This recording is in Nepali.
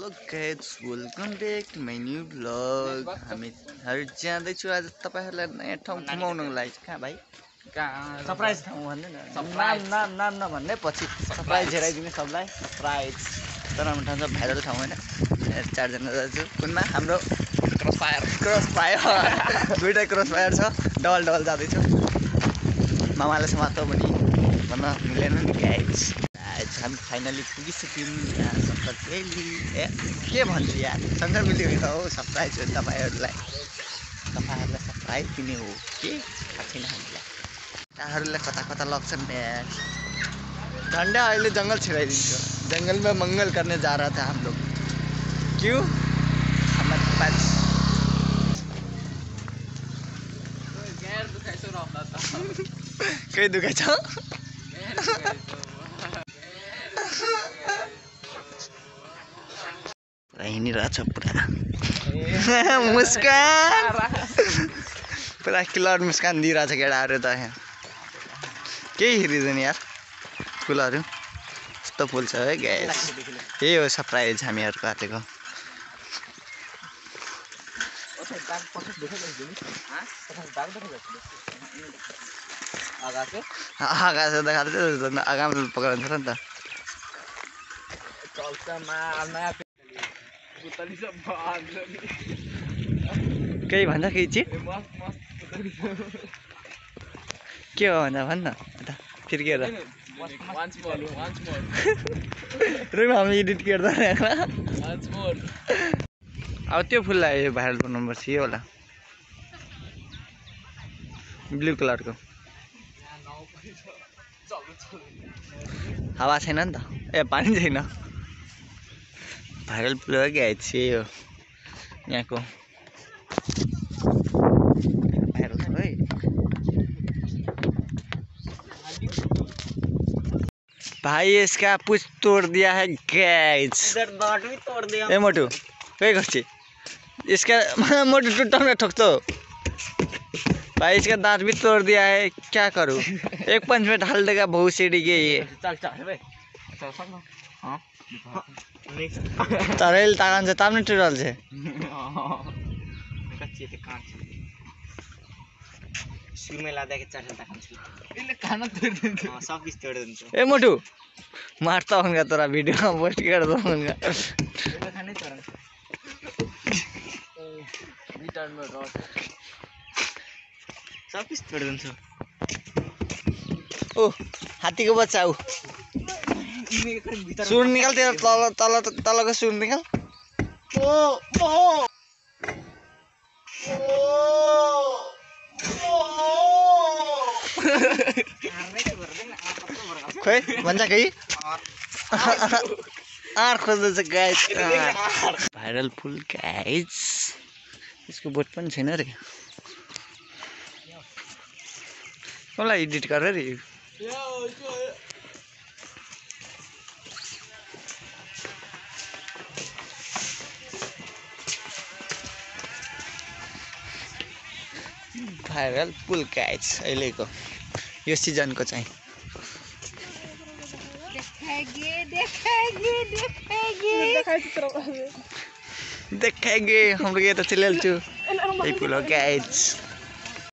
Hello guys welcome back to my new blog. हामीहरू जाँदैछु आज तपाईहरुलाई नयाँ ठाउँ घुमाउनलाई। कहाँ भाइ? सरप्राइज ठाउँ भन्नु न। नाम नभन्ने पछि सरप्राइज हेराइदिने सबलाई। सरप्राइज तर हाम्रो ठाउँ चाहिँ भाइरल ठाउँ हैन। 4 जना जान्छु। कुनमा हाम्रो क्रस फायर दुईटा क्रस फायर छ। डबल जाँदैछु। मामाले समात्यो भने भन्न मिलेन नि गाइस। हामी फाइनली पुगिसक्यौँ यहाँ शङ्कर भ्याली। के भन्छु यार, शङ्कर भ्याली हो त हो सरप्राइज हो तपाईहरुलाई सरप्राइज दिने हो के थाहा छैन हामीलाई। यहाँहरूलाई कता लग्छन् यार। झन्डा अहिले जङ्गल छिराइदिन्छ। जंगल में मंगल करने जा रहा था हम लोग। क्यों? हमारे पास कहीं दुखाइ छ? हिँडिरहेछ पुरा मुस्कान पुरा किलर मुस्कान दिइरहेछ केटाहरू त यहाँ। केही हेरिँदैन यार फुलहरू यस्तो फुल छ है गाइस। यही हो सरप्राइज हामीहरूको हातेको। आगाछ देखाएको आगामा पक्राउँछ नि त। केही भन्छ केही चाहिँ के हो भन्दा भन्न फेरि के हो रुम हामी एडिट गर्दैन। अब त्यो फुललाई भाइरल बनाउनुपर्छ। यो होला ब्लू कलरको। हावा छैन नि त। ए पानी छैन। भाइरल फुल हो क्या हो यहाँको भाइरल छ है। भाई इसका पूछ तोड़ दिया है गाइस। ए मोटू कहीं करछी इसका मोटू टूटा में ठोक तो भाई इसका दांत भी तोड़ दिया है। क्या करूं? एक पंच में ढाल देगा बहुत सीढ़ी के ये। तरेल तागान से तामने टुटल छे। ए मोटू मारता होगा तोरा वीडियो में पोस्ट कर दो उनका। ओ हाथी को बच्चा हो। सुर निकाल तेरा तल का सुर निकाल। खोइ भन्छ कही आर खोज्दैछ गाइस। भाइरल फुल गाइस। इसको बोट पनि छैन रे। कसलाई एडिट गरेर रे। भाइरल फुल गाइस अहिलेको यो सिजनको चाहिँ देखाएंगे हम लोग ये तो चले यही फुल हो गाइस।